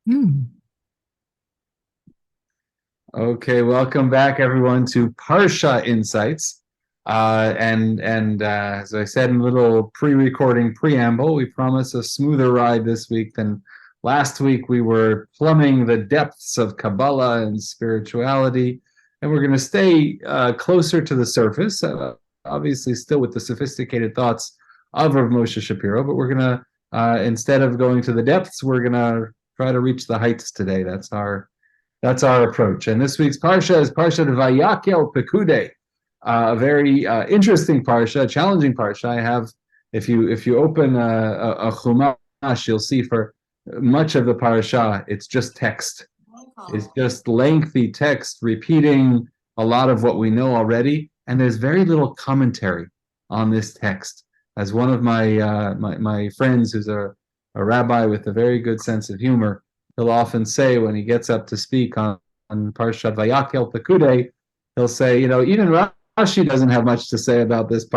Hmm. Okay, welcome back everyone to Parsha Insights. And as I said in a little pre-recording preamble, we promise a smoother ride this week than last week. We were plumbing the depths of Kabbalah and spirituality, and we're going to stay closer to the surface. Obviously, still with the sophisticated thoughts of Rav Moshe Shapiro, but we're going to instead of going to the depths, we're going to try to reach the heights today. That's our approach. And this week's Parsha is Parsha de Vayakhel Pekudei, a very interesting Parsha, a challenging Parsha. I have, if you open a Chumash, you'll see for much of the Parsha, it's just text. It's just lengthy text repeating a lot of what we know already, and there's very little commentary on this text. As one of my friends, who's a rabbi with a very good sense of humor, he'll often say when he gets up to speak on Parshat Vayakhel Pekudei, he'll say, even Rashi doesn't have much to say about this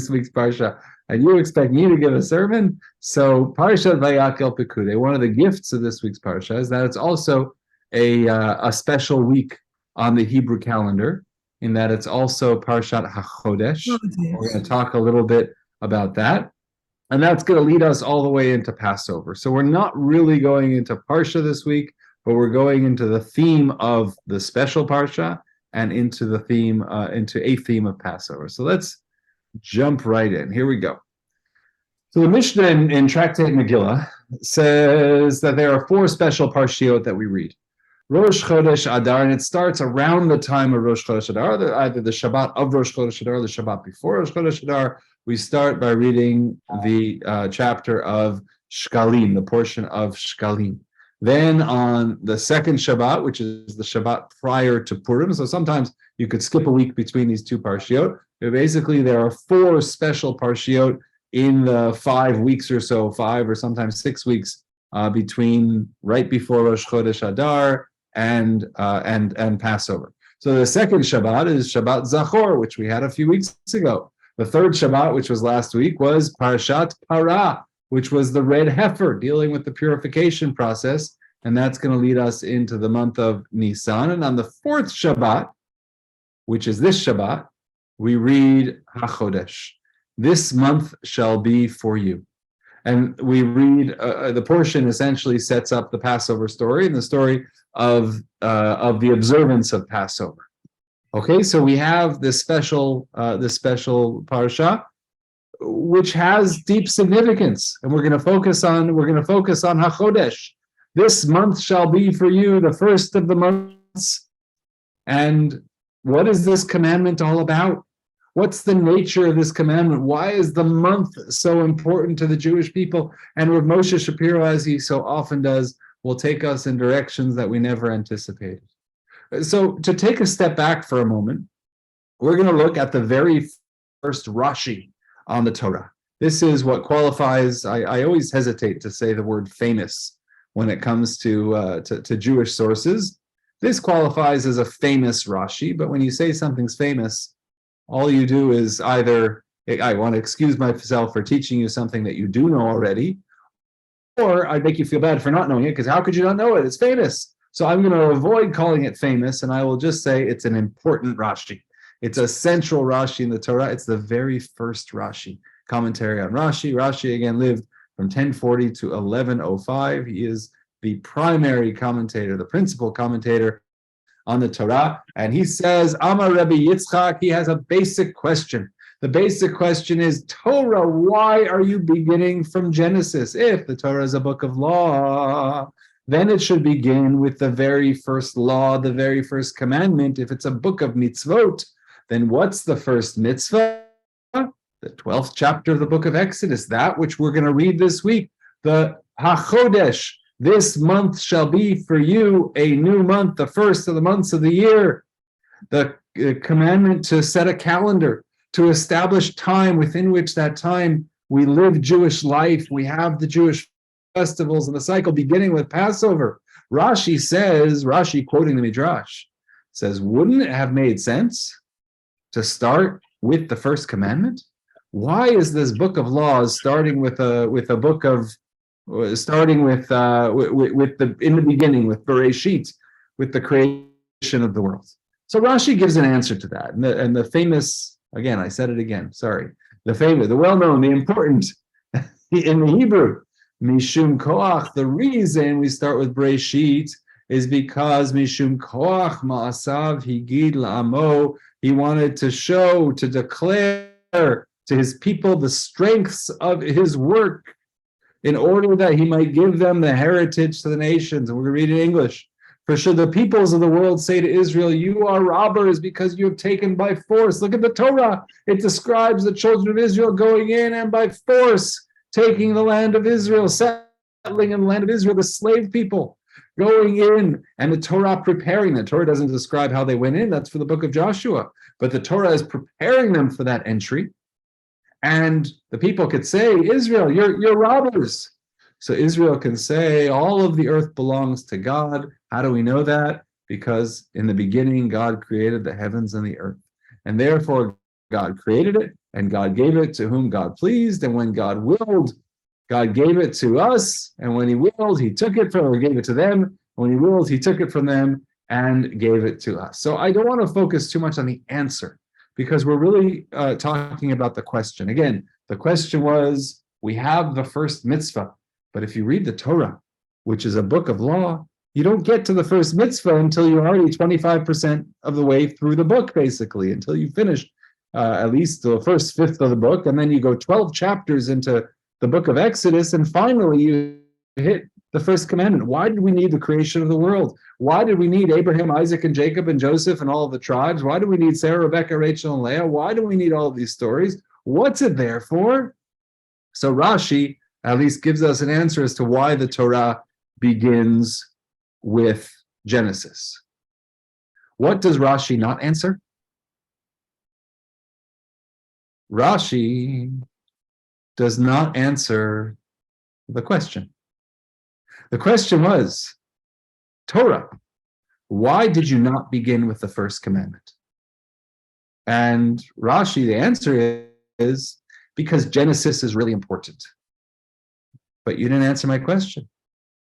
week's Parsha, and you expect me to give a sermon? So Parshat Vayakhel Pekudei, one of the gifts of this week's Parsha is that it's also a special week on the Hebrew calendar, in that it's also Parshat Oh, HaChodesh. We're yes. going to talk a little bit about that. And that's going to lead us all the way into Passover. So we're not really going into Parsha this week, but we're going into the theme of the special Parsha and into a theme of Passover. So let's jump right in. Here we go. So the Mishnah in Tractate Megillah says that there are four special parshiot that we read. Rosh Chodesh Adar, and it starts around the time of Rosh Chodesh Adar, either the Shabbat of Rosh Chodesh Adar or the Shabbat before Rosh Chodesh Adar. We start by reading the chapter of Shkalim, the portion of Shkalim. Then on the second Shabbat, which is the Shabbat prior to Purim, so sometimes you could skip a week between these two parshiot. But basically, there are four special parshiot in the 5 weeks or so, 5 or sometimes 6 weeks between right before Rosh Chodesh Adar and Passover. So the second Shabbat is Shabbat Zachor, which we had a few weeks ago. The third Shabbat, which was last week, was Parashat Parah, which was the red heifer, dealing with the purification process, and that's going to lead us into the month of Nisan. And on the fourth Shabbat, which is this Shabbat, we read HaChodesh. This month shall be for you. And we read the portion essentially sets up the Passover story and the story of the observance of Passover. Okay, so we have this special parsha, which has deep significance, and we're going to focus on HaChodesh. This month shall be for you the first of the months. And what is this commandment all about? What's the nature of this commandment? Why is the month so important to the Jewish people? And Rav Moshe Shapiro, as he so often does, will take us in directions that we never anticipated. So to take a step back for a moment, we're going to look at the very first Rashi on the Torah. This is what qualifies, I always hesitate to say the word famous when it comes to Jewish sources. This qualifies as a famous Rashi, but when you say something's famous, all you do is either, I want to excuse myself for teaching you something that you do know already, or I make you feel bad for not knowing it, because how could you not know it? It's famous. So I'm going to avoid calling it famous, and I will just say it's an important Rashi. It's a central Rashi in the Torah. It's the very first Rashi. Commentary on Rashi. Rashi, again, lived from 1040 to 1105. He is the primary commentator, the principal commentator on the Torah, and he says, Amar Rabbi Yitzchak, he has a basic question. The basic question is, Torah, why are you beginning from Genesis? If the Torah is a book of law, then it should begin with the very first law, the very first commandment. If it's a book of mitzvot, then what's the first mitzvah? The 12th chapter of the book of Exodus, that which we're going to read this week, the HaChodesh. This month shall be for you a new month, the first of the months of the year. The commandment to set a calendar, to establish time within which that time we live Jewish life. We have the Jewish festivals and the cycle beginning with Passover. Rashi quoting the Midrash, says, wouldn't it have made sense to start with the first commandment? Why is this book of laws starting with a book of starting with the in the beginning, with Bereshit, with the creation of the world. So Rashi gives an answer to that, and the famous, again, I said it again, sorry, the famous, the well-known, the important in the Hebrew, Mishum Koach. The reason we start with Bereshit is because Mishum Koach Ma'asav Higid La'amo. He wanted to show, to declare to his people the strengths of his work, in order that he might give them the heritage to the nations. And we're going to read in English. For should the peoples of the world say to Israel, you are robbers because you have taken by force. Look at the Torah. It describes the children of Israel going in and by force taking the land of Israel, settling in the land of Israel, the slave people going in, and the Torah preparing them. The Torah doesn't describe how they went in. That's for the book of Joshua. But the Torah is preparing them for that entry. And the people could say, Israel, you're robbers. So Israel can say, all of the earth belongs to God. How do we know that? Because in the beginning, God created the heavens and the earth. And therefore, God created it, and God gave it to whom God pleased. And when God willed, God gave it to us. And when he willed, he took it from, or gave it to them. When he willed, he took it from them and gave it to us. So I don't want to focus too much on the answer, because we're really talking about the question. Again, the question was, we have the first mitzvah, but if you read the Torah, which is a book of law, you don't get to the first mitzvah until you're already 25% of the way through the book, basically, until you finish at least the first fifth of the book, and then you go 12 chapters into the book of Exodus, and finally you hit the first commandment. Why did we need the creation of the world? Why did we need Abraham, Isaac, and Jacob, and Joseph, and all of the tribes? Why do we need Sarah, Rebecca, Rachel, and Leah? Why do we need all of these stories? What's it there for? So Rashi at least gives us an answer as to why the Torah begins with Genesis. What does Rashi not answer? Rashi does not answer the question. The question was, Torah, why did you not begin with the first commandment? And Rashi, the answer is, because Genesis is really important. But you didn't answer my question.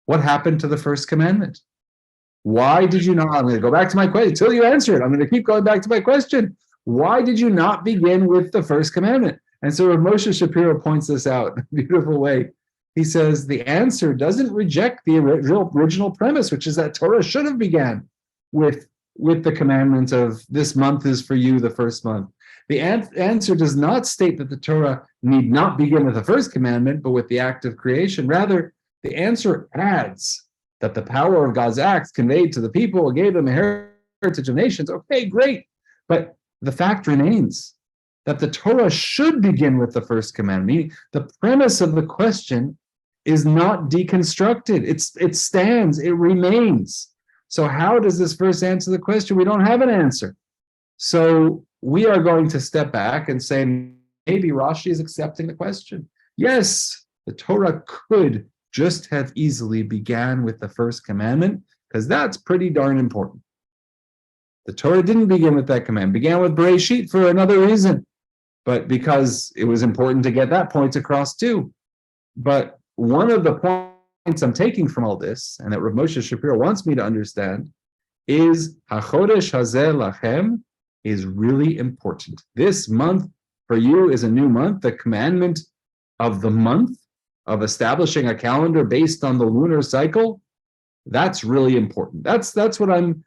What happened to the first commandment? Why did you not? I'm going to go back to my question until you answer it. I'm going to keep going back to my question. Why did you not begin with the first commandment? And so Moshe Shapiro points this out in a beautiful way. He says the answer doesn't reject the original premise, which is that Torah should have began with the commandment of this month is for you, the first month. The answer does not state that the Torah need not begin with the first commandment, but with the act of creation. Rather, the answer adds that the power of God's acts conveyed to the people gave them a heritage of nations. Okay, great. But the fact remains that the Torah should begin with the first commandment. Meaning the premise of the question is not deconstructed. It stands, it remains. So how does this verse answer the question? We don't have an answer. So we are going to step back and say, maybe Rashi is accepting the question. Yes, the Torah could just have easily began with the first commandment, because that's pretty darn important. The Torah didn't begin with that command, began with Bereshit for another reason, but because it was important to get that point across too. But one of the points I'm taking from all this, and that Rav Moshe Shapiro wants me to understand, is HaChodesh Hazeh Lachem is really important. This month for you is a new month. The commandment of the month, of establishing a calendar based on the lunar cycle, that's really important. That's what I'm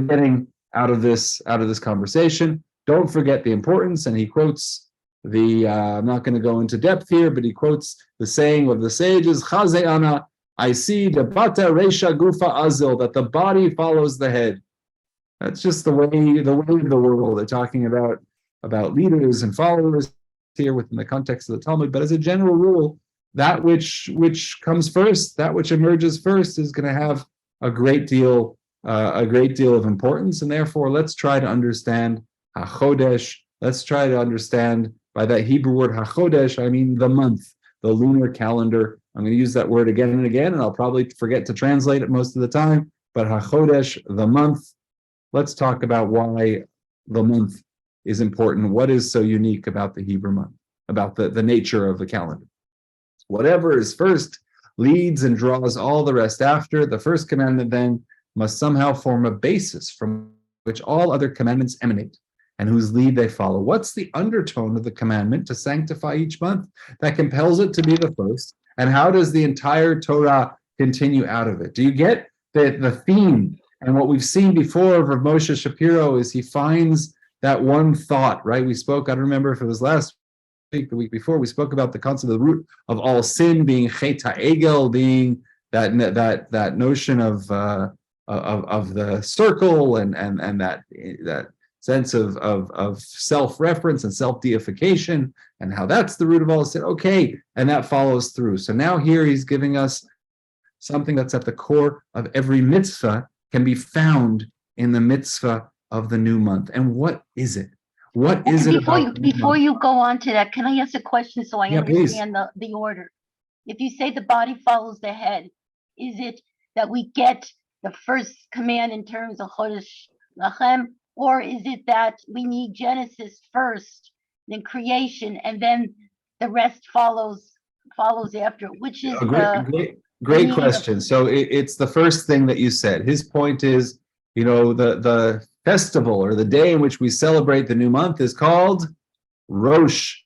getting out of this conversation. Don't forget the importance. And he quotes I'm not going to go into depth here, but he quotes the saying of the sages, Chazeh ana, I see the bata resha gufa azil, that the body follows the head. That's just the way of the world. They're talking about leaders and followers here within the context of the Talmud. But as a general rule, that which comes first, that which emerges first, is going to have a great deal of importance. And therefore, let's try to understand HaChodesh. Let's try to understand, by that Hebrew word HaChodesh, I mean the month, the lunar calendar. I'm going to use that word again and again, and I'll probably forget to translate it most of the time. But HaChodesh, the month. Let's talk about why the month is important. What is so unique about the Hebrew month, about the nature of the calendar? Whatever is first, leads and draws all the rest after. The first commandment then must somehow form a basis from which all other commandments emanate and whose lead they follow. What's the undertone of the commandment to sanctify each month that compels it to be the first? And how does the entire Torah continue out of it? Do you get the theme? And what we've seen before of Rav Moshe Shapiro is he finds that one thought, right? We spoke, I don't remember if it was last week, the week before, we spoke about the concept of the root of all sin being chet ha'egel, being that notion of the circle and that sense of self-reference and self-deification, and how that's the root of all sin. Okay, and that follows through. So now here he's giving us something that's at the core of every mitzvah, can be found in the mitzvah of the new month. And what is it? What is it about before you go on to that, can I ask a question so I understand please. the order? If you say the body follows the head, is it that we get the first command in terms of Chodesh Lachem, or is it that we need Genesis first, then creation, and then the rest follows after? Which is Great question. So it's the first thing that you said. His point is, the festival or the day in which we celebrate the new month is called Rosh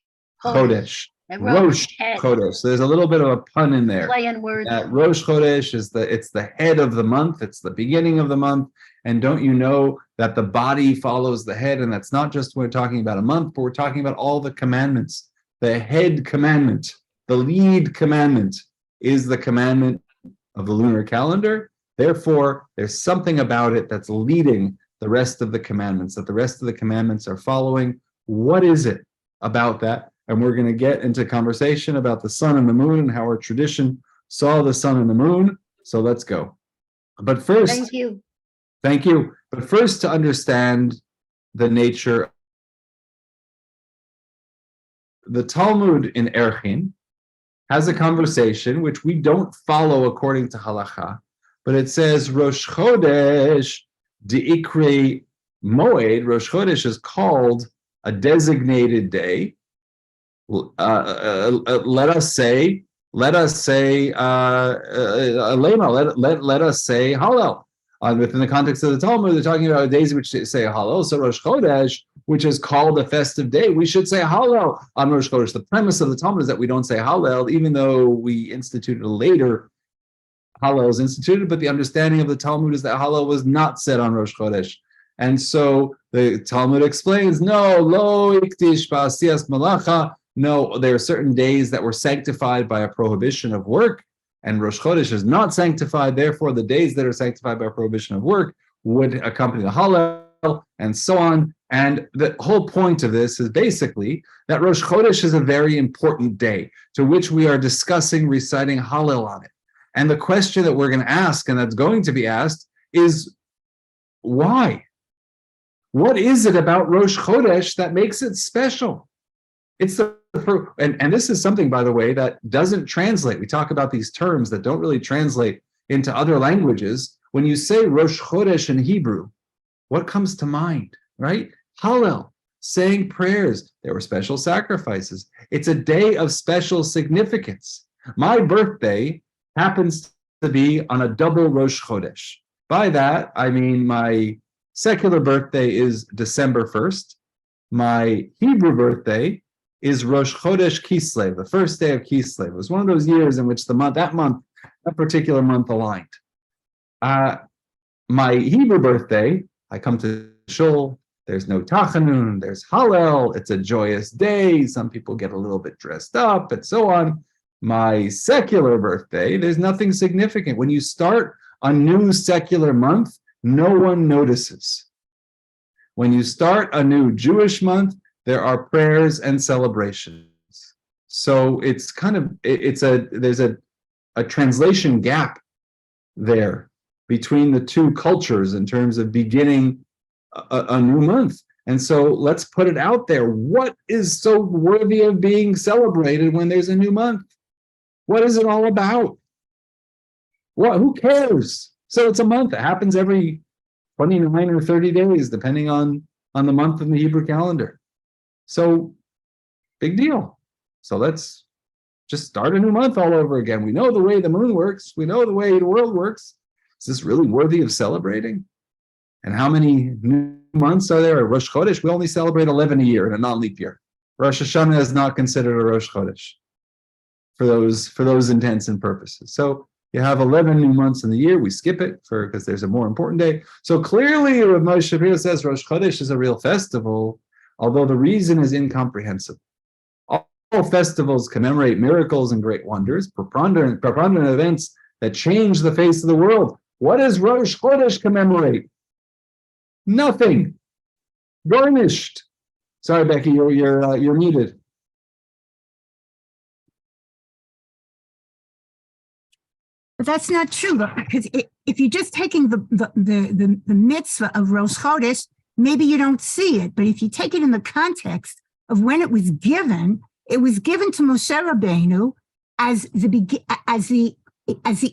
Chodesh. Rosh Chodesh. So there's a little bit of a pun in there. Play on words. Rosh Chodesh is it's the head of the month. It's the beginning of the month. And don't you know that the body follows the head? And that's not just when we're talking about a month, but we're talking about all the commandments. The head commandment, the lead commandment, is the commandment of the lunar calendar. Therefore, there's something about it that's leading the rest of the commandments, that the rest of the commandments are following. What is it about that? And we're going to get into conversation about the sun and the moon and how our tradition saw the sun and the moon. So let's go. But first, thank you. But first, to understand the nature, the Talmud in Erchin has a conversation which we don't follow according to halacha, but it says Rosh Chodesh Deikre Moed. Rosh Chodesh is called a designated day. Let us say Alema. Let us say Hallel. Within the context of the Talmud, they're talking about days which say Hallel. So Rosh Chodesh, which is called a festive day, we should say Hallel on Rosh Chodesh. The premise of the Talmud is that we don't say Hallel, even though we instituted later. Hallel is instituted, but the understanding of the Talmud is that Hallel was not said on Rosh Chodesh. And so the Talmud explains, no, lo iktish ba'asiyas malacha. No, there are certain days that were sanctified by a prohibition of work, and Rosh Chodesh is not sanctified. Therefore, the days that are sanctified by a prohibition of work would accompany the Hallel, and so on. And the whole point of this is basically that Rosh Chodesh is a very important day to which we are discussing reciting Hallel on it. And the question that we're going to ask, and that's going to be asked, is why? What is it about Rosh Chodesh that makes it special? It's and this is something, by the way, that doesn't translate. We talk about these terms that don't really translate into other languages. When you say Rosh Chodesh in Hebrew, what comes to mind, right? Hallel, saying prayers. There were special sacrifices. It's a day of special significance. My birthday happens to be on a double Rosh Chodesh. By that, I mean my secular birthday is December 1st. My Hebrew birthday is Rosh Chodesh Kislev, the first day of Kislev. It was one of those years in which that particular month aligned. My Hebrew birthday, I come to Shul, there's no Tachanun, there's Hallel, it's a joyous day, some people get a little bit dressed up, and so on. My secular birthday, there's nothing significant. When you start a new secular month, no one notices. When you start a new Jewish month, there are prayers and celebrations. So it's there's a translation gap there between the two cultures in terms of beginning a new month. And so let's put it out there. What is so worthy of being celebrated when there's a new month? What is it all about? Who cares? So it's a month. It happens every 29 or 30 days, depending on the month in the Hebrew calendar. So big deal. So let's just start a new month all over again. We know the way the moon works. We know the way the world works. Is this really worthy of celebrating? And how many new months are there? Rosh Chodesh, we only celebrate 11 a year in a non-leap year. Rosh Hashanah is not considered a Rosh Chodesh for those intents and purposes. So you have 11 new months in the year. We skip it because there's a more important day. So clearly, Rav Moshe Shapiro says Rosh Chodesh is a real festival, although the reason is incomprehensible. All festivals commemorate miracles and great wonders, preponderant events that change the face of the world. What does Rosh Chodesh commemorate? Nothing. Garnished. Sorry, Becky, you're muted. But that's not true, because if you're just taking the mitzvah of Rosh Chodesh, maybe you don't see it. But if you take it in the context of when it was given to Moshe Rabbeinu as the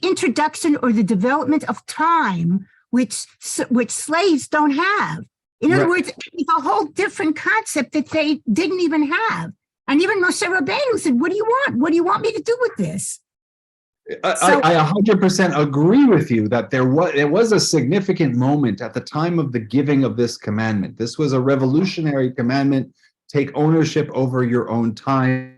introduction or the development of time, which slaves don't have. In other words, it's a whole different concept that they didn't even have. And even Moshe Rabbeinu said, "What do you want? What do you want me to do with this?" I 100% agree with you that there was a significant moment at the time of the giving of this commandment. This was a revolutionary commandment. Take ownership over your own time.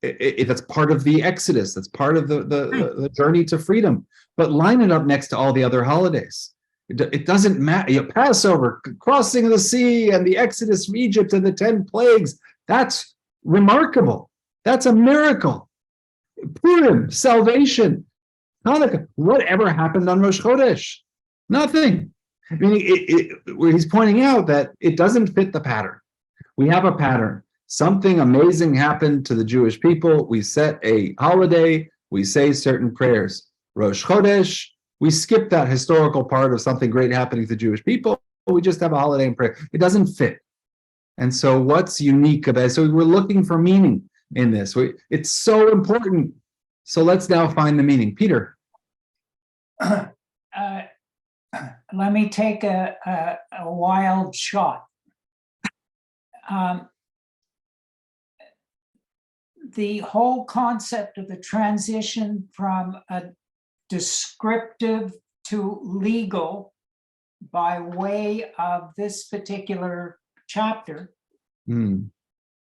That's part of the Exodus. That's part of the journey to freedom. But line it up next to all the other holidays. It doesn't matter. Passover, crossing the sea, and the Exodus from Egypt, and the 10 plagues. That's remarkable. That's a miracle. Purim, salvation, Hanukkah. Whatever happened on Rosh Chodesh? Nothing. I mean, where he's pointing out that it doesn't fit the pattern. We have a pattern. Something amazing happened to the Jewish people. We set a holiday. We say certain prayers. Rosh Chodesh, we skip that historical part of something great happening to the Jewish people. We just have a holiday and prayer. It doesn't fit. And so what's unique about it? So we're looking for meaning in this. It's so important. So let's now find the meaning. Peter. Let me take a wild shot. The whole concept of the transition from a descriptive to legal by way of this particular chapter,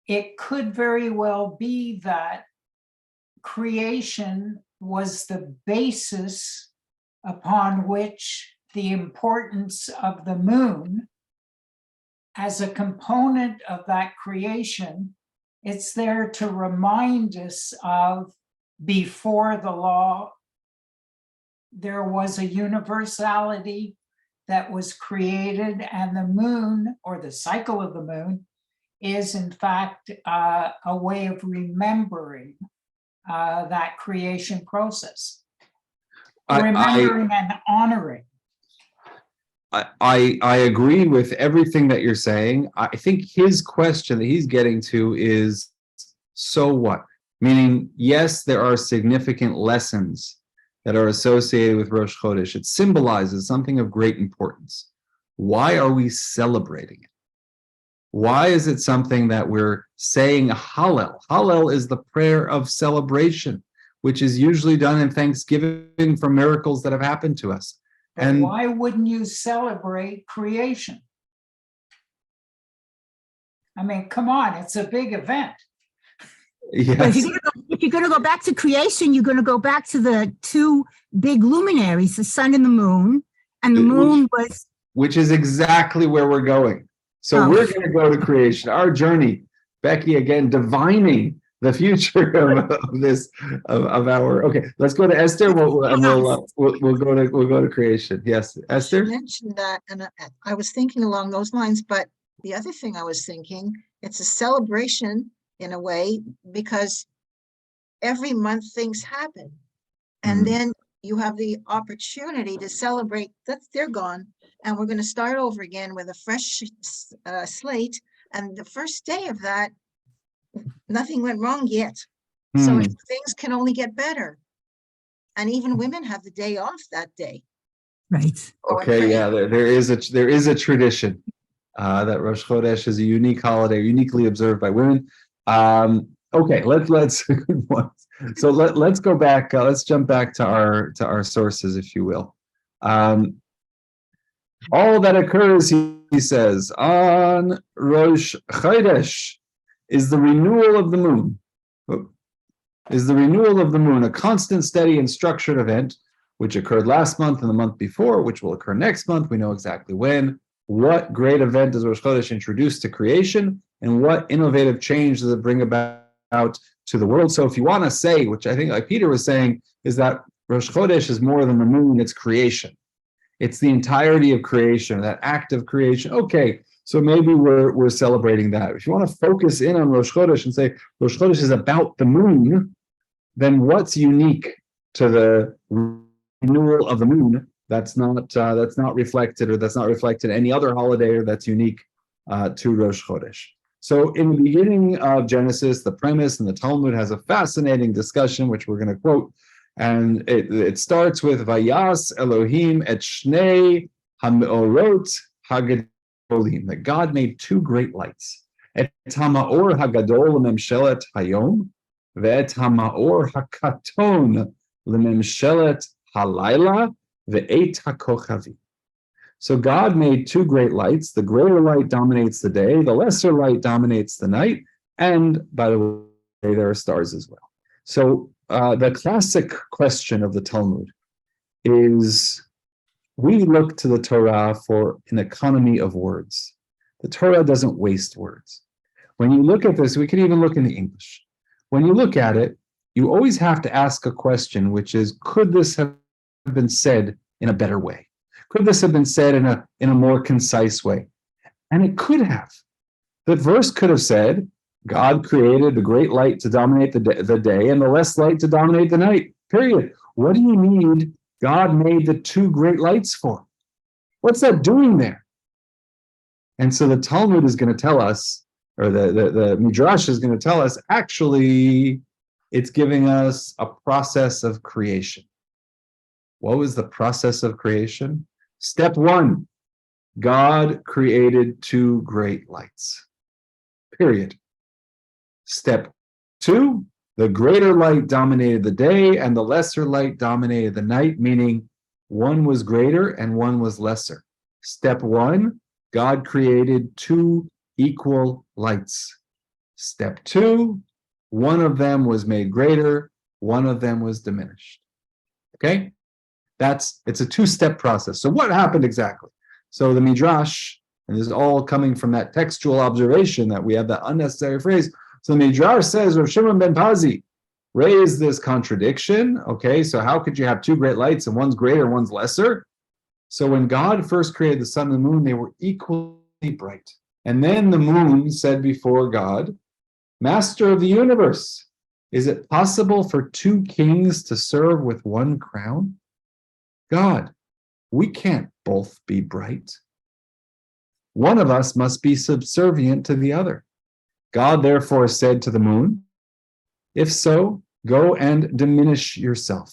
it could very well be that creation was the basis upon which the importance of the moon as a component of that creation, it's there to remind us of before the law, there was a universality that was created, and the moon, or the cycle of the moon, is in fact a way of remembering that creation process. Remembering and honoring. I agree with everything that you're saying. I think his question that he's getting to is, so what? Meaning, yes, there are significant lessons that are associated with Rosh Chodesh. It symbolizes something of great importance. Why are we celebrating it? Why is it something that we're saying Hallel? Hallel is the prayer of celebration, which is usually done in Thanksgiving for miracles that have happened to us. And why wouldn't you celebrate creation? I mean, come on, it's a big event. Yes. If you're going to go back to creation, you're going to go back to the two big luminaries, the sun and the moon. And the moon which is exactly where we're going. So we're going to go to creation, our journey. Becky, again, divining the future of our. Okay, let's go to Esther. We'll go to creation. Yes, Esther. You mentioned that, and I was thinking along those lines. But the other thing I was thinking, it's a celebration in a way, because every month things happen, and then you have the opportunity to celebrate that they're gone, and we're going to start over again with a fresh slate. And the first day of that, nothing went wrong yet. So things can only get better. And even women have the day off that day. Right. Okay, yeah, there is a tradition that Rosh Chodesh is a unique holiday, uniquely observed by women. Okay, let's good one. So let's go back. Let's jump back to our sources, if you will. All that occurs, he says, on Rosh Chodesh is the renewal of the moon. Is the renewal of the moon a constant, steady, and structured event, which occurred last month and the month before, which will occur next month? We know exactly when. What great event does Rosh Chodesh introduce to creation, and what innovative change does it bring about to the world? So if you want to say, which I think like Peter was saying, is that Rosh Chodesh is more than the moon, it's creation. It's the entirety of creation, that act of creation. Okay, so maybe we're celebrating that. If you want to focus in on Rosh Chodesh and say Rosh Chodesh is about the moon, then what's unique to the renewal of the moon that's not reflected, or that's not reflected in any other holiday, or that's unique to Rosh Chodesh? So in the beginning of Genesis, the premise in the Talmud has a fascinating discussion, which we're going to quote. And it starts with Vayas Elohim et Shnei HaMeorot HaGadolim, that God made two great lights. Et HaMaor HaGadol L'Memshelet Hayom, Ve'et HaMaor HaKaton L'Memshelet Halayla, Ve'et HaKochavim. So God made two great lights. The greater light dominates the day, the lesser light dominates the night, and by the way, there are stars as well. So the classic question of the Talmud is, we look to the Torah for an economy of words. The Torah doesn't waste words. When you look at this, we can even look in the English. When you look at it, you always have to ask a question, which is, could this have been said in a better way? Could this have been said in a more concise way? And it could have. The verse could have said, God created the great light to dominate the day and the less light to dominate the night, period. What do you need God made the two great lights for? What's that doing there? And so the Talmud is going to tell us, or the Midrash is going to tell us, actually, it's giving us a process of creation. What was the process of creation? Step one, God created two great lights, period. Step two, the greater light dominated the day and the lesser light dominated the night, meaning one was greater and one was lesser. Step one, God created two equal lights. Step two, one of them was made greater, one of them was diminished. Okay? It's a two-step process. So what happened exactly? So the Midrash, and this is all coming from that textual observation that we have that unnecessary phrase. So the Midrash says, Rav Shimon ben Pazi raised this contradiction. Okay, so how could you have two great lights and one's greater, one's lesser? So when God first created the sun and the moon, they were equally bright. And then the moon said before God, Master of the universe, is it possible for two kings to serve with one crown? God, we can't both be bright. One of us must be subservient to the other. God therefore said to the moon, if so, go and diminish yourself,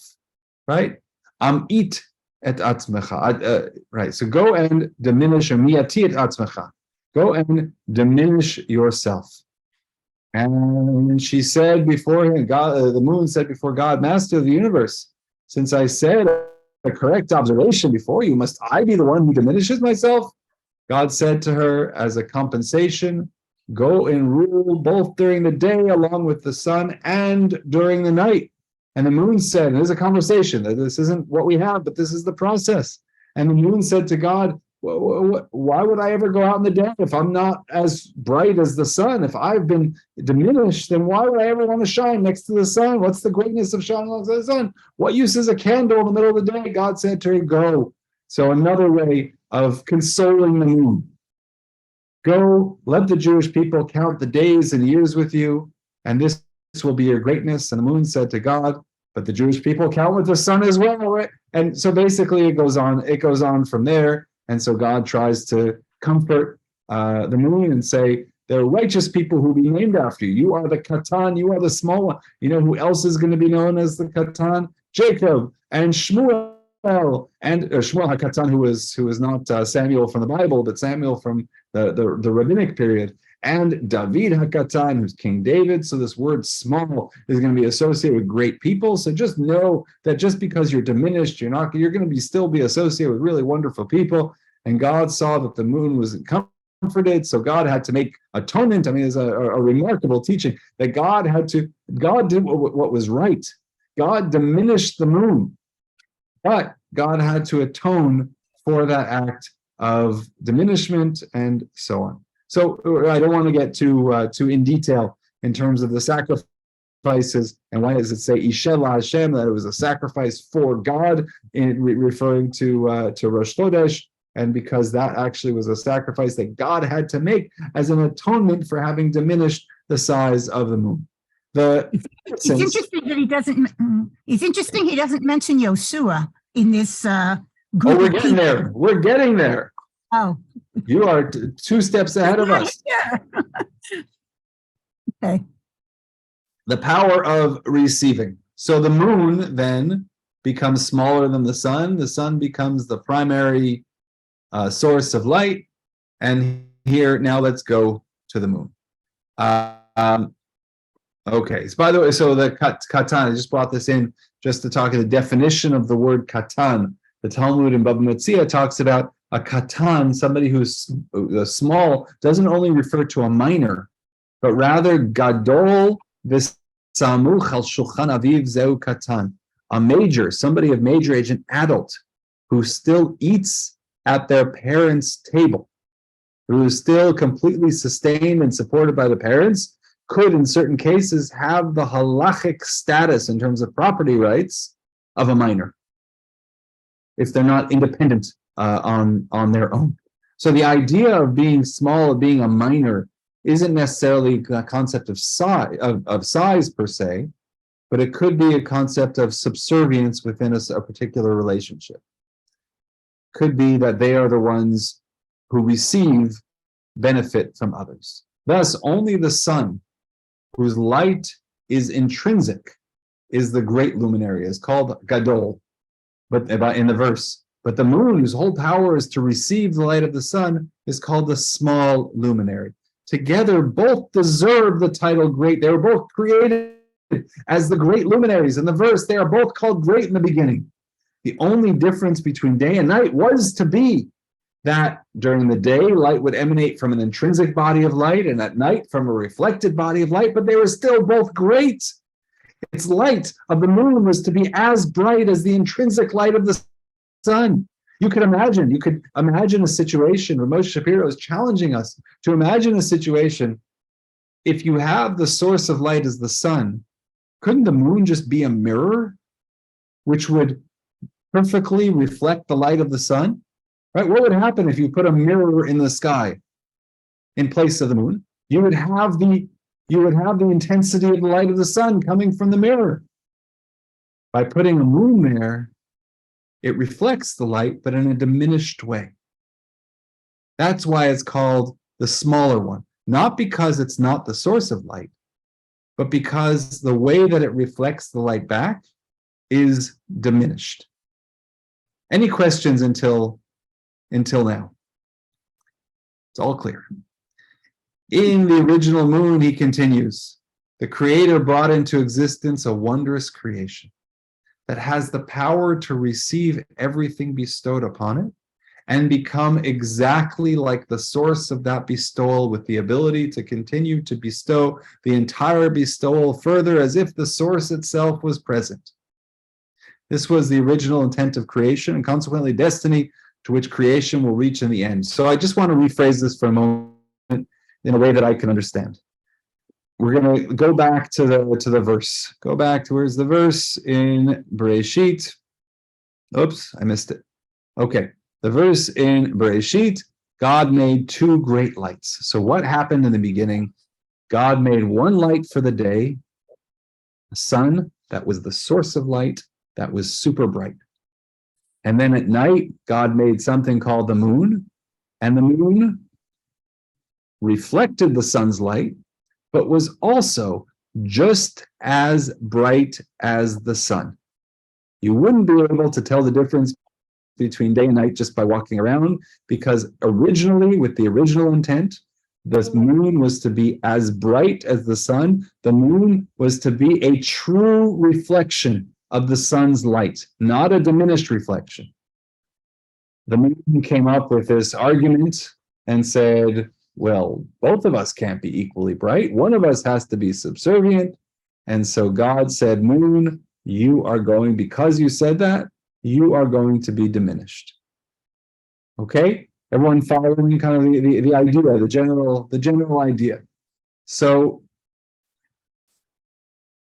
right? Amit et atzmecha, right? So go and diminish, miati et atzmecha. Go and diminish yourself. And she said before him, God, the moon said before God, Master of the universe, since I said a correct observation before you, must I be the one who diminishes myself? God said to her, as a compensation, go and rule both during the day along with the sun and during the night. And the moon said, and there's a conversation, that this isn't what we have, but this is the process. And the moon said to God, why would I ever go out in the day if I'm not as bright as the sun? If I've been diminished, then why would I ever want to shine next to the sun? What's the greatness of shining next to the sun? What use is a candle in the middle of the day? God said to her, go. So another way of consoling the moon. Go, let the Jewish people count the days and years with you, and this will be your greatness. And the moon said to God, but the Jewish people count with the sun as well, right? And so basically it goes on from there. And so God tries to comfort the moon and say, there are righteous people who will be named after you. You are the Katan, you are the small one. You know who else is going to be known as the Katan? Jacob and Shmuel. And Shmuel HaKatan, who is not Samuel from the Bible, but Samuel from the rabbinic period. and David HaKatan, who's King David. So this word small is going to be associated with great people. So just know that just because you're diminished, you're going to still be associated with really wonderful people. And God saw that the moon was comforted, so God had to make atonement. I mean, it's a remarkable teaching that God did what was right. God diminished the moon, but God had to atone for that act of diminishment and so on. So I don't want to get too in detail in terms of the sacrifices and why does it say Ishel Hashem, that it was a sacrifice for God, referring to Rosh Chodesh, and because that actually was a sacrifice that God had to make as an atonement for having diminished the size of the moon. It's interesting that he doesn't. It's interesting he doesn't mention Yosua in this group. Oh, we're getting there. We're getting there. Oh, you are 2 steps ahead of us. Yeah. Okay. The power of receiving. So the moon then becomes smaller than the sun. The sun becomes the primary source of light. And here, now let's go to the moon. Okay, so by the way, so the katan, I just brought this in just to talk of the definition of the word katan. The Talmud in Baba Metzia talks about a katan, somebody who's small, doesn't only refer to a minor, but rather gadol v'samuch al shulchan aviv zeu katan, a major, somebody of major age, an adult who still eats at their parents' table, who is still completely sustained and supported by the parents, could in certain cases have the halachic status in terms of property rights of a minor, if they're not independent on their own. So the idea of being small, of being a minor, isn't necessarily a concept of size per se, but it could be a concept of subservience within a particular relationship. Could be that they are the ones who receive benefit from others. Thus, only the sun, whose light is intrinsic, is the great luminary, is called Gadol, but in the verse. But the moon, whose whole power is to receive the light of the sun, is called the small luminary. Together, both deserve the title great. They were both created as the great luminaries. In the verse, they are both called great in the beginning. The only difference between day and night was to be that during the day, light would emanate from an intrinsic body of light, and at night from a reflected body of light, but they were still both great. Its light of the moon was to be as bright as the intrinsic light of the sun. You could imagine a situation, Moshe Shapiro is challenging us to imagine a situation, if you have the source of light as the sun, couldn't the moon just be a mirror which would perfectly reflect the light of the sun? Right? What would happen if you put a mirror in the sky in place of the moon? You would have the intensity of the light of the sun coming from the mirror. By putting a moon there, it reflects the light, but in a diminished way. That's why it's called the smaller one. Not because it's not the source of light, but because the way that it reflects the light back is diminished. Any questions until now? It's all clear. In the original moon, he continues, the Creator brought into existence a wondrous creation that has the power to receive everything bestowed upon it and become exactly like the source of that bestowal, with the ability to continue to bestow the entire bestowal further as if the source itself was present. This was the original intent of creation and consequently destiny to which creation will reach in the end. So I just want to rephrase this for a moment in a way that I can understand. We're going to go back to the verse. Go back to, where's the verse? In Bereshit. Oops, I missed it. Okay, the verse in Bereshit, God made 2 great lights. So what happened in the beginning? God made one light for the day, the sun, that was the source of light, that was super bright. And then at night, God made something called the moon, and the moon reflected the sun's light, but was also just as bright as the sun. You wouldn't be able to tell the difference between day and night just by walking around, because originally, with the original intent, The moon was to be as bright as the sun. The moon was to be a true reflection of the sun's light, not a diminished reflection. The moon came up with this argument and said, well, both of us can't be equally bright. One of us has to be subservient. And so God said, moon, you are going, because you said that, you are going to be diminished. Okay? Everyone following kind of the idea, the general idea. So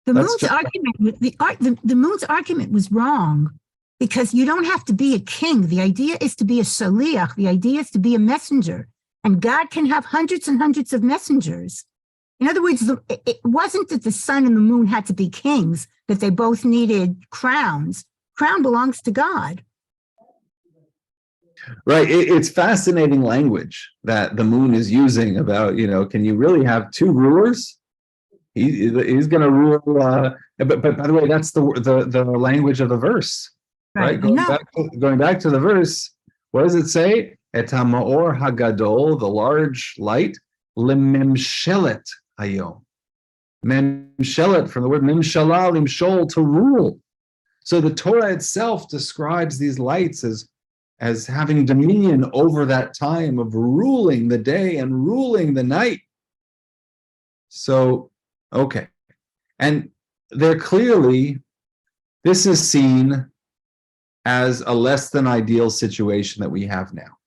The Let's moon's just- argument, the moon's argument was wrong because you don't have to be a king. The idea is to be a shaliach. The idea is to be a messenger. And God can have hundreds and hundreds of messengers. In other words, it wasn't that the sun and the moon had to be kings, that they both needed crowns. Crown belongs to God. right, it's fascinating language that the moon is using about, can you really have two rulers? He's going to rule, but by the way, that's the language of the verse, right? Going back to the verse, what does it say? Et ha'ma'or hagadol, the large light, lememshelet hayom. Memshelet, from the word memshala, limshol, to rule. So the Torah itself describes these lights as having dominion over that time of ruling the day and ruling the night. So, okay. And they're clearly, this is seen as a less than ideal situation that we have now.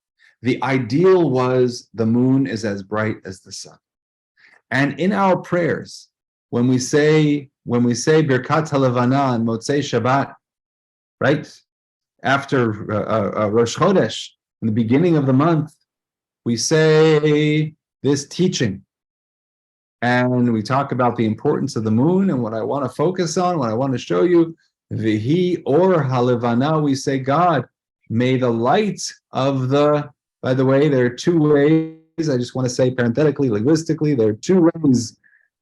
The ideal was the moon is as bright as the sun. And in our prayers, when we say Birkat HaLevana and Motzei Shabbat, right? After Rosh Chodesh, in the beginning of the month, we say this teaching. And we talk about the importance of the moon and what I want to focus on, what I want to show you. Vihi or halevana, we say, God, may the light of by the way, there are two ways, I just want to say parenthetically, linguistically, there are two ways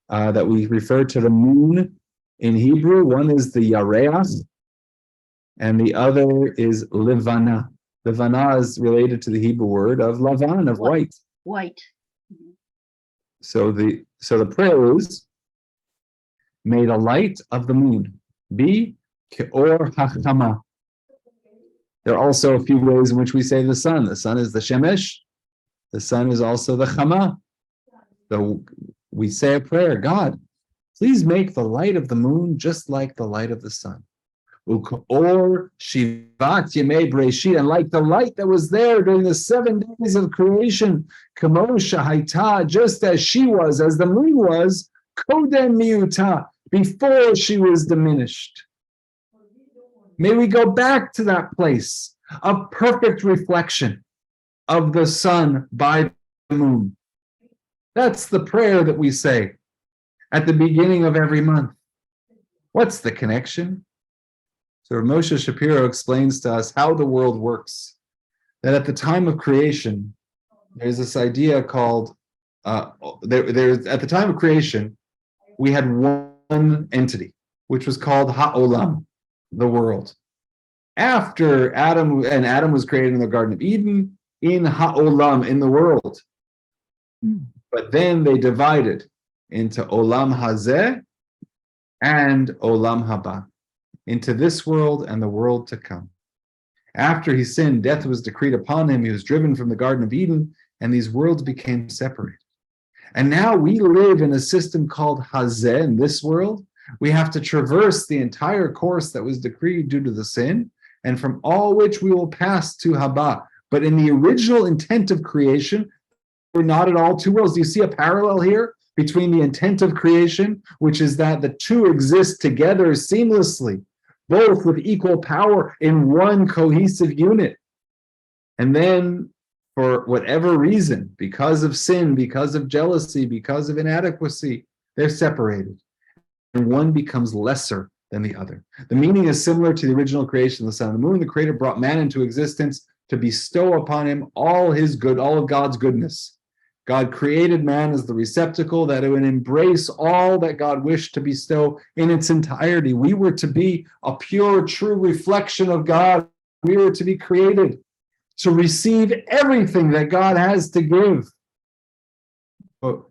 that we refer to the moon in Hebrew. One is the yareach, and the other is levana. Levana is related to the Hebrew word of lavan, of white. White. So the prayer is, may the light of the moon be ke'or hachama. There are also a few ways in which we say the sun. The sun is the shemesh. The sun is also the chama. So we say a prayer, God, please make the light of the moon just like the light of the sun. Or shivat yemei breshit, and like the light that was there during the 7 days of creation, kamo shahaita, just as she was, as the moon was, kodem miuta, before she was diminished. May we go back to that place of perfect reflection of the sun by the moon. That's the prayer that we say at the beginning of every month. What's the connection? So Moshe Shapiro explains to us how the world works. That at the time of creation, there's this idea called, at the time of creation, we had one entity, which was called Ha'olam, the world. After Adam was created in the Garden of Eden, in Ha'olam, in the world. But then they divided into Olam Hazeh and Olam Haba, into this world and the world to come. After he sinned, death was decreed upon him. He was driven from the Garden of Eden, and these worlds became separated. And now we live in a system called Hazeh, in this world. We have to traverse the entire course that was decreed due to the sin, and from all which we will pass to Haba. But in the original intent of creation, we're not at all two worlds. Do you see a parallel here between the intent of creation, which is that the two exist together seamlessly, both with equal power in one cohesive unit. And then, for whatever reason, because of sin, because of jealousy, because of inadequacy, they're separated. And one becomes lesser than the other. The meaning is similar to the original creation of the sun and the moon. The Creator brought man into existence to bestow upon him all his good, all of God's goodness. God created man as the receptacle that it would embrace all that God wished to bestow in its entirety. We were to be a pure, true reflection of God. We were to be created to receive everything that God has to give. But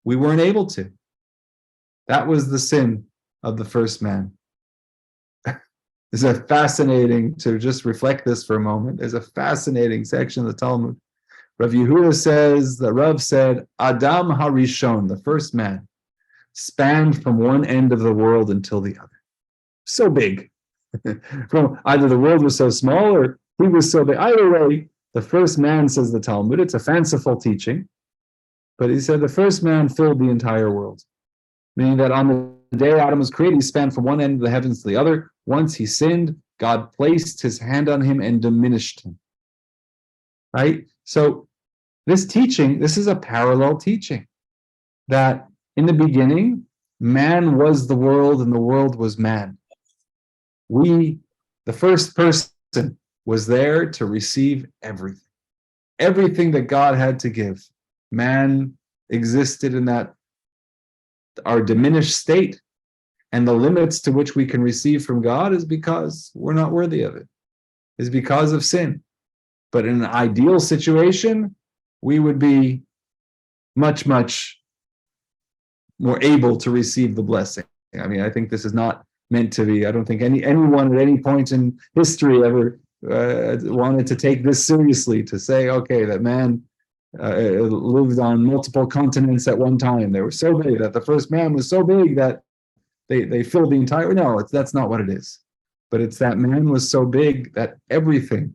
we weren't able to. That was the sin of the first man. It's a fascinating, to just reflect this for a moment, there's a fascinating section of the Talmud. Rav Yehuda says, the Rav said, Adam Harishon, the first man, spanned from one end of the world until the other. So big. From either the world was so small or he was so big. Either way, the first man, says the Talmud, it's a fanciful teaching, but he said the first man filled the entire world. Meaning that on the day Adam was created, he spanned from one end of the heavens to the other. Once he sinned, God placed his hand on him and diminished him. Right? So this teaching, this is a parallel teaching. That in the beginning, man was the world and the world was man. We, the first person, was there to receive everything. Everything that God had to give. Man existed in that, our diminished state. And the limits to which we can receive from God is because we're not worthy of it. Is because of sin. But in an ideal situation, we would be much, much more able to receive the blessing. I mean, I think this is not meant to be, I don't think anyone at any point in history ever wanted to take this seriously, to say, okay, that man lived on multiple continents at one time. They were so big that the first man was so big that they filled the entire, no, that's not what it is. But it's that man was so big that everything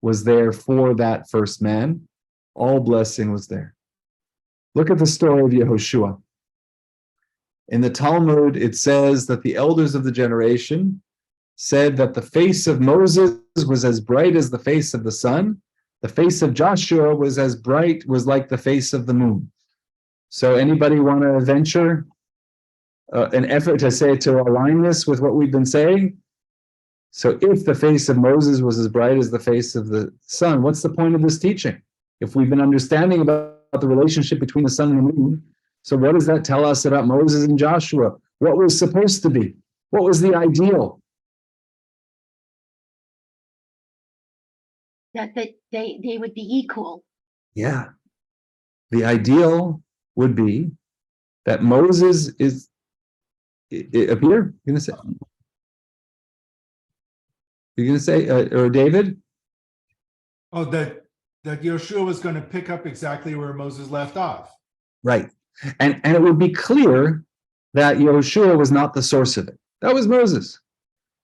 was there for that first man. All blessing was there. Look at the story of Yehoshua. In the Talmud, it says that the elders of the generation said that the face of Moses was as bright as the face of the sun. The face of Joshua was as bright, was like the face of the moon. So anybody want to venture an effort to say, to align this with what we've been saying? So if the face of Moses was as bright as the face of the sun, what's the point of this teaching? If we've been understanding about the relationship between the sun and the moon, so what does that tell us about Moses and Joshua? What was supposed to be? What was the ideal? That they would be equal. Yeah. The ideal would be that Moses is, Peter, you're going to say, or David? Oh, that Yeshua was going to pick up exactly where Moses left off. Right. And it would be clear that Yehoshua was not the source of it. That was Moses.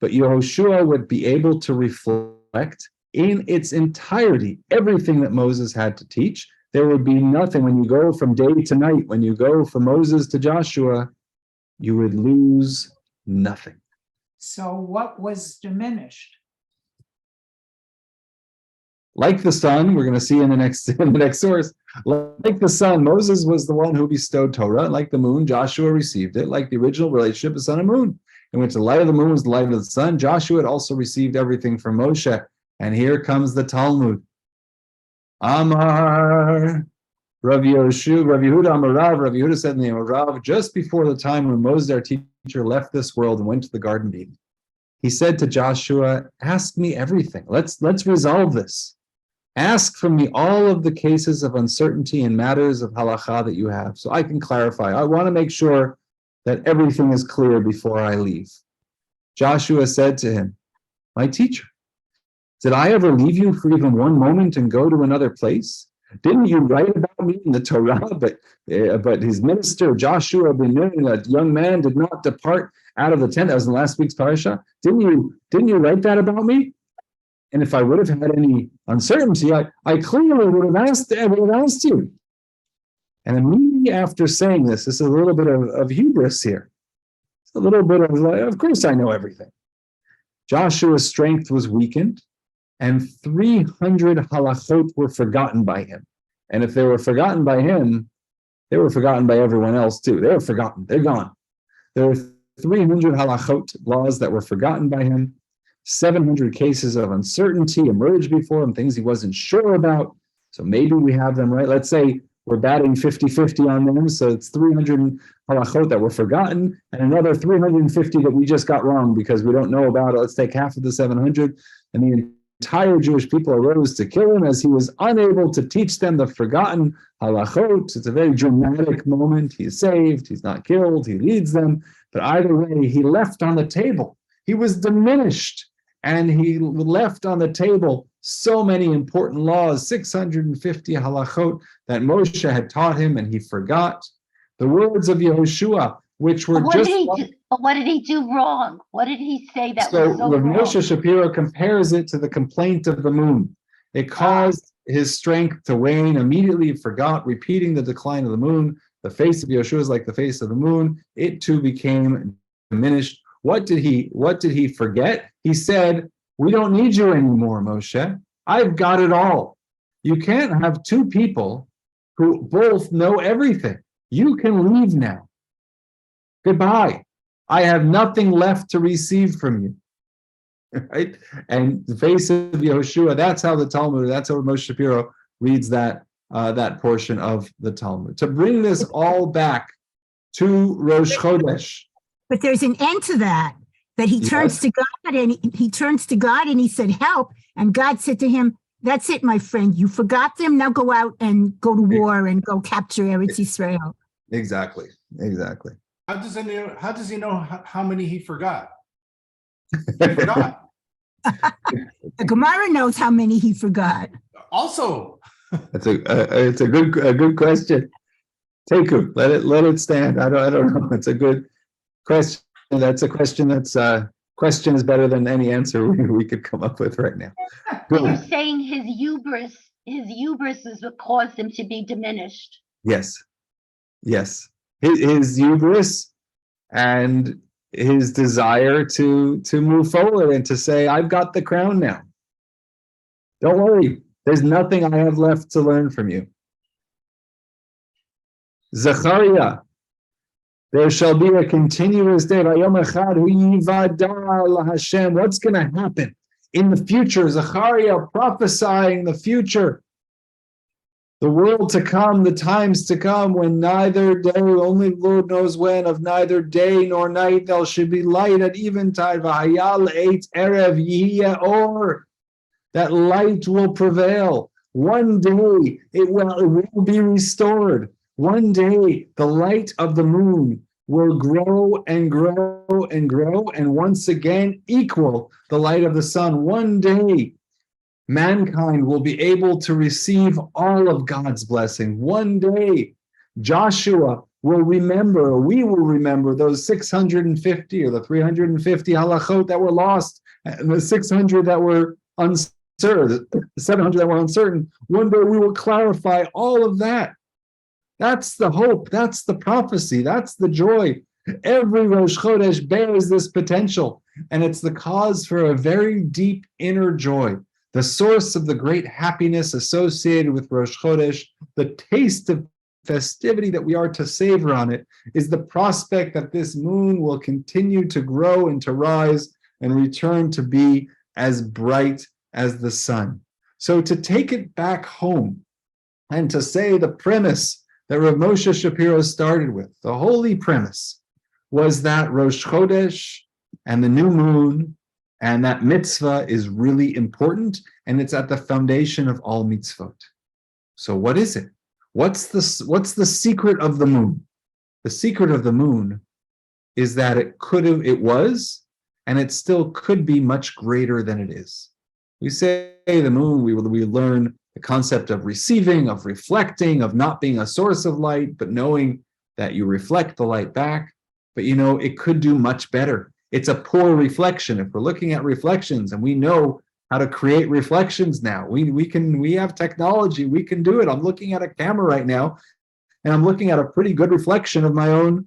But Yehoshua would be able to reflect in its entirety everything that Moses had to teach. There would be nothing. When you go from day to night, when you go from Moses to Joshua, you would lose nothing. So what was diminished? Like the sun, we're going to see in the next source. Like the sun, Moses was the one who bestowed Torah. Like the moon, Joshua received it. Like the original relationship of sun and moon, in which the light of the moon was the light of the sun. Joshua had also received everything from Moshe. And here comes the Talmud. Amar Rav Yehuda Amar Rav Yehuda said in the name of Rav, just before the time when Moses, our teacher, left this world and went to the Garden of Eden, he said to Joshua, ask me everything. Let's resolve this. Ask from me all of the cases of uncertainty and matters of halakha that you have, so I can clarify. I want to make sure that everything is clear before I leave. Joshua said to him, my teacher, did I ever leave you for even one moment and go to another place? Didn't you write about me in the Torah? But his minister, Joshua ben Nun, that young man, did not depart out of the tent. That was in last week's Parasha. Didn't you write that about me? And if I would have had any uncertainty, I clearly would have asked you. And immediately after saying this is a little bit of hubris here. It's a little bit of course I know everything. Joshua's strength was weakened, and 300 halachot were forgotten by him. And if they were forgotten by him, they were forgotten by everyone else too. They were forgotten. They're gone. There were 300 halachot, laws that were forgotten by him. 700 cases of uncertainty emerged before him, things he wasn't sure about. So maybe we have them right. Let's say we're batting 50-50 on them. So it's 300 halachot that were forgotten and another 350 that we just got wrong because we don't know about it. Let's take half of the 700 and the entire Jewish people arose to kill him as he was unable to teach them the forgotten halachot. It's a very dramatic moment. He's saved, he's not killed, he leads them. But either way, he left on the table. He was diminished, and he left on the table so many important laws, 650 halachot that Moshe had taught him, and he forgot. The words of Yehoshua, which were What did he do? But what did he do wrong? What did he say that was so Rav wrong? Moshe Shapiro compares it to the complaint of the moon. It caused his strength to wane. Immediately he forgot, repeating the decline of the moon. The face of Yehoshua is like the face of the moon. It too became diminished. What did he forget? He said, "We don't need you anymore, Moshe. I've got it all." You can't have two people who both know everything. You can leave now. Goodbye. I have nothing left to receive from you. Right? And the face of Yehoshua, that's how the Talmud, that's how Moshe Shapiro reads that portion of the Talmud. To bring this all back to Rosh Chodesh. But there's an end to that he turns to God, and he turns to God and he said, help. And God said to him, that's it, my friend. You forgot them. Now go out and go to war and go capture Eretz Yisrael. Exactly. How does he know how many he forgot? He forgot. The Gemara knows how many he forgot. Also, It's a good question. Teku, let it stand. I don't know. It's a good question. That's a question question is better than any answer we could come up with right now. So you're saying his hubris is what caused him to be diminished. Yes. His hubris and his desire to move forward and to say, I've got the crown now. Don't worry. There's nothing I have left to learn from you. Zechariah, there shall be a continuous day. What's going to happen in the future? Zechariah prophesying the future. The world to come, the times to come, when neither day, only the Lord knows when, of neither day nor night, there should be light at eventide. That light will prevail. One day it will be restored. One day the light of the moon will grow and grow and grow, and once again equal the light of the sun. One day mankind will be able to receive all of God's blessing. One day Joshua will remember, or we will remember, those 650 or the 350 halachot that were lost, and the 600 that were uncertain, the 700 that were uncertain. One day we will clarify all of that. That's the hope. That's the prophecy. That's the joy. Every Rosh Chodesh bears this potential, and it's the cause for a very deep inner joy. The source of the great happiness associated with Rosh Chodesh, the taste of festivity that we are to savor on it, is the prospect that this moon will continue to grow and to rise and return to be as bright as the sun. So to take it back home and to say the premise that Rav Moshe Shapiro started with, the holy premise, was that Rosh Chodesh and the new moon and that mitzvah is really important, and it's at the foundation of all mitzvot. So what is it? What's the secret of the moon? The secret of the moon is that it was, and it still could be much greater than it is. We say the moon, we learn the concept of receiving, of reflecting, of not being a source of light, but knowing that you reflect the light back. But it could do much better. It's a poor reflection. If we're looking at reflections, and we know how to create reflections now, we have technology, we can do it. I'm looking at a camera right now, and I'm looking at a pretty good reflection of my own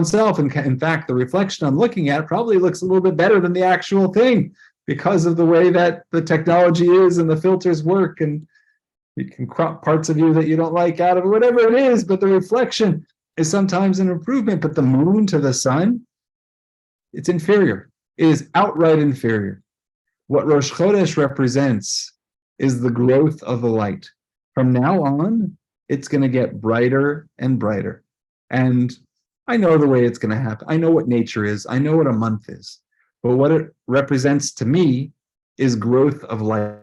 self. And in fact, the reflection I'm looking at probably looks a little bit better than the actual thing, because of the way that the technology is and the filters work, and you can crop parts of you that you don't like out of it, whatever it is, but the reflection is sometimes an improvement. But the moon to the sun, it's inferior. It is outright inferior. What Rosh Chodesh represents is the growth of the light. From now on, it's going to get brighter and brighter. And I know the way it's going to happen. I know what nature is. I know what a month is. But what it represents to me is growth of light.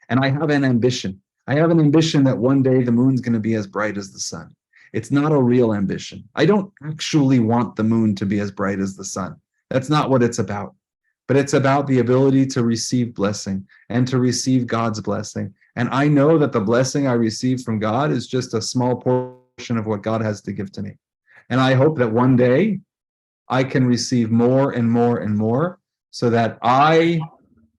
And I have an ambition. I have an ambition that one day the moon's going to be as bright as the sun. It's not a real ambition. I don't actually want the moon to be as bright as the sun. That's not what it's about. But it's about the ability to receive blessing and to receive God's blessing. And I know that the blessing I receive from God is just a small portion of what God has to give to me. And I hope that one day I can receive more and more and more, so that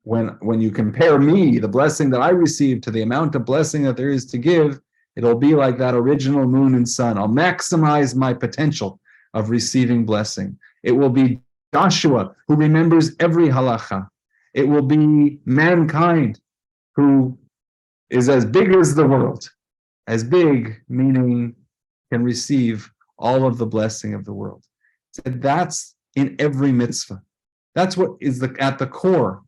when you compare me, the blessing that I receive, to the amount of blessing that there is to give, it'll be like that original moon and sun. I'll maximize my potential of receiving blessing. It will be Joshua, who remembers every halacha. It will be mankind, who is as big as the world. As big, meaning can receive all of the blessing of the world. So that's in every mitzvah. That's what is at the core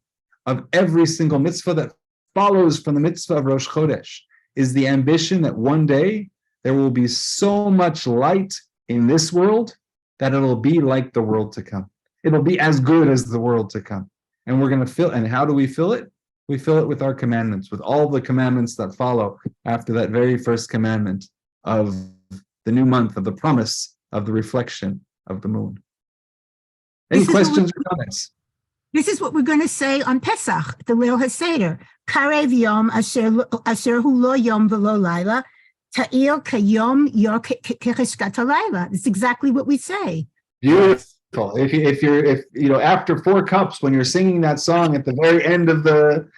of every single mitzvah that follows from the mitzvah of Rosh Chodesh, is the ambition that one day there will be so much light in this world that it'll be like the world to come. It'll be as good as the world to come. And we're going to fill, and how do we fill it? We fill it with our commandments, with all the commandments that follow after that very first commandment of the new month, of the promise of the reflection of the moon. Any questions or comments? This is what we're going to say on Pesach, the Leil HaSeder. Karev Yom asher hu lo yom v'lo laila, ta'il kayom yor kecheskat halayla. It's exactly what we say. Beautiful. If you're after 4 cups, when you're singing that song at the very end of the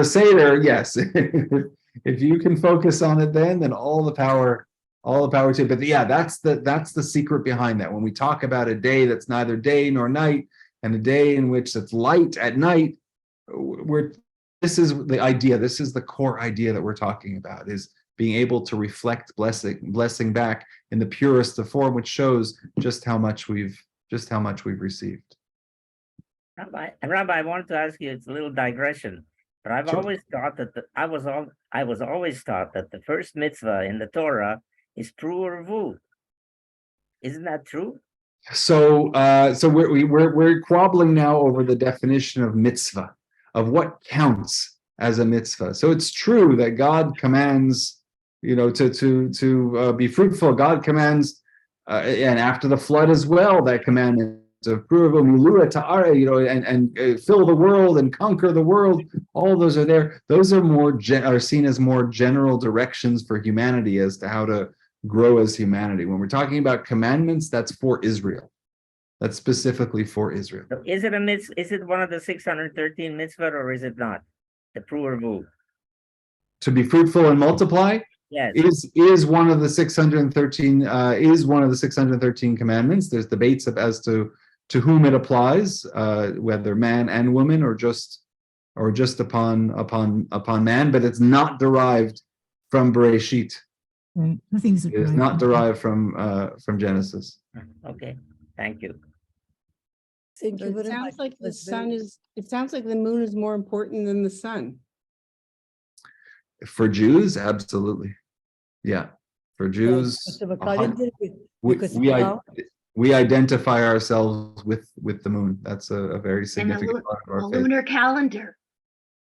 Seder, yes. If you can focus on it then all the power to it. But yeah, that's the secret behind that. When we talk about a day that's neither day nor night, and a day in which it's light at night, this is the idea, this is the core idea that we're talking about, is being able to reflect blessing back in the purest of form, which shows just how much we've received. Rabbi, I wanted to ask you, it's a little digression, but I've Sure. always thought that I was always taught that the first mitzvah in the Torah is pru urvu. Isn't that true? So we're quabbling now over the definition of mitzvah, of what counts as a mitzvah. So it's true that God commands, to be fruitful. God commands, and after the flood as well, that commandment of and fill the world and conquer the world. All those are there. Those are seen as more general directions for humanity as to how to grow as humanity. When we're talking about commandments, that's for Israel. That's specifically for Israel. So is it a mitzvah? Is it one of the 613 mitzvah, or is it not? The pru urvu. To be fruitful and multiply, Yes. is one of the 613 commandments. There's debates as to whom it applies, whether man and woman, or just upon man, but it's not derived from Bereshit. Nothing's It is not derived from Genesis. Okay. Thank you. It sounds like the sun is, it sounds like the moon is more important than the sun. For Jews, absolutely. Yeah. For Jews, we identify ourselves with the moon. That's a very And significant part of a our faith. lunar calendar.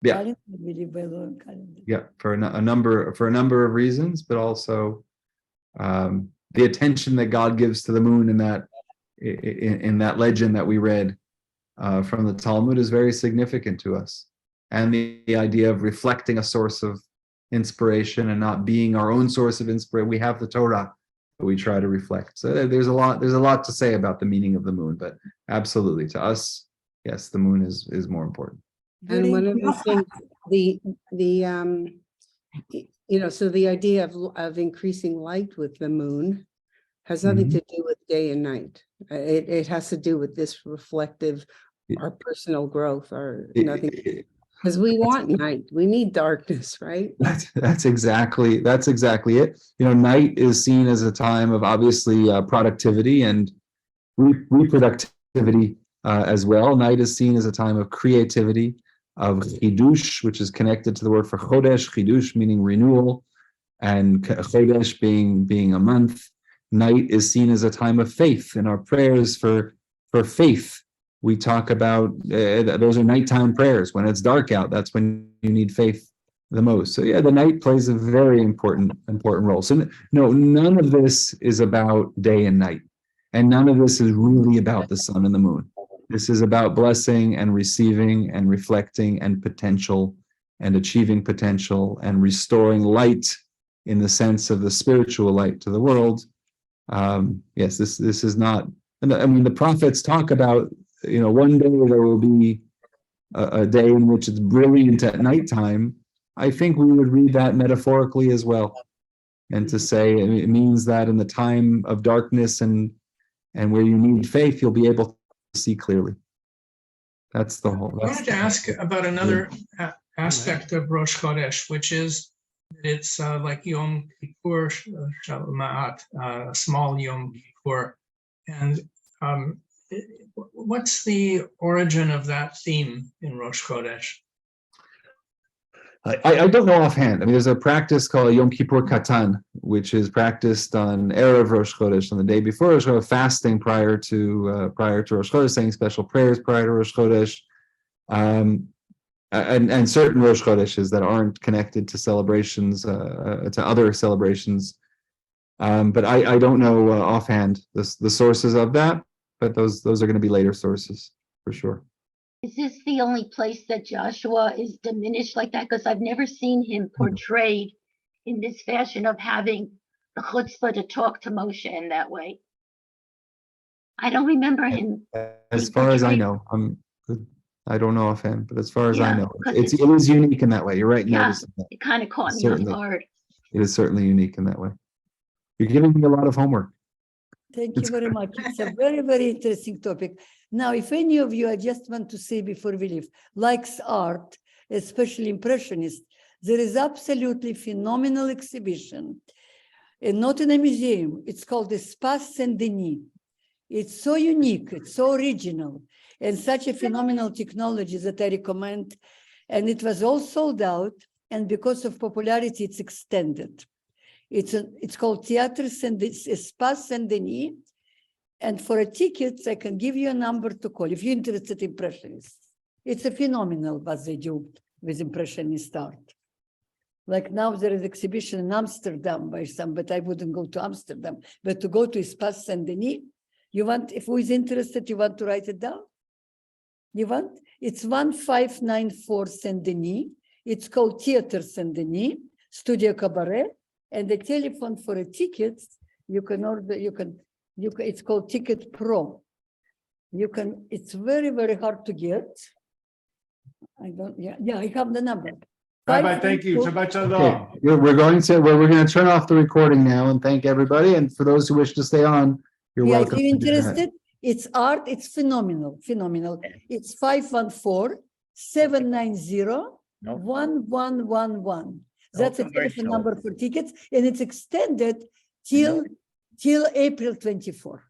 Yeah. Yeah, for a number of reasons, but also the attention that God gives to the moon in that legend that we read from the Talmud is very significant to us. And the idea of reflecting a source of inspiration and not being our own source of inspiration. We have the Torah that we try to reflect. So there's a lot to say about the meaning of the moon, but absolutely, to us, yes, the moon is more important. And one of the things, so the idea of increasing light with the moon has nothing to do with day and night. It has to do with this reflective, our personal growth, or nothing. Because we want night, we need darkness, right? That's exactly it. Night is seen as a time of obviously productivity and reproductivity as well. Night is seen as a time of creativity, of chidush, which is connected to the word for chodesh. Chidush meaning renewal, and chodesh being a month. Night is seen as a time of faith, in our prayers for faith We talk about those are nighttime prayers. When it's dark out, that's when you need faith the most. So yeah, the night plays a very important role. So no, none of this is about day and night, and none of this is really about the sun and the moon. This is about blessing and receiving and reflecting and potential and achieving potential and restoring light in the sense of the spiritual light to the world. Yes, this is not. I mean, the prophets talk about, one day there will be a day in which it's brilliant at nighttime. I think we would read that metaphorically as well, and to say it means that in the time of darkness and where you need faith, you'll be able to see clearly. That's the whole. I wanted to ask about another aspect of Rosh Chodesh, which is that it's like Yom Kippur Shalom, small Yom Kippur, and what's the origin of that theme in Rosh Chodesh? I don't know offhand. I mean, there's a practice called Yom Kippur Katan, which is practiced on Erev Rosh Chodesh, on the day before Rosh Chodesh, fasting prior to Rosh Chodesh, saying special prayers prior to Rosh Chodesh, and certain Rosh Chodeshes that aren't connected to celebrations, to other celebrations. But I don't know offhand the sources of that, but those are going to be later sources for sure. Is this the only place that Joshua is diminished like that? Because I've never seen him portrayed in this fashion of having the chutzpah to talk to Moshe in that way. I don't remember him. As far as I portrayed. know, I don't know offhand, but as far as I Yeah, know, 'cause it is unique in that way. You're right. Yeah, Noticing that. it kind of caught me off Certainly. guard. It is certainly unique in that way. You're giving me a lot of homework. Thank you very much. It's a very, very interesting topic. Now, if any of you, I just want to say before we leave, likes art, especially Impressionist, there is absolutely phenomenal exhibition, and not in a museum. It's called Espace Saint-Denis. It's so unique, it's so original, and such a phenomenal technology that I recommend. And it was all sold out, and because of popularity, it's extended. It's called Espace Saint-Denis. And for a ticket, I can give you a number to call if you're interested in Impressionists. It's a phenomenal what they do with Impressionist art. Like now there is exhibition in Amsterdam by some, but I wouldn't go to Amsterdam. But to go to Espace Saint-Denis, you want, if who is interested, you want to write it down? You want? It's 1594 Saint-Denis. It's called Theater Saint-Denis, Studio Cabaret. And the telephone for a ticket, you can order, it's called Ticket Pro. It's very, very hard to get. I have the number. Bye-bye, thank you. Shabbat Shalom. Okay, we're going to turn off the recording now and thank everybody. And for those who wish to stay on, you're Yeah, welcome. if you're to do that. interested, it's art, it's phenomenal. It's 514-790-1111. That's a telephone number for tickets, and it's extended till April 24.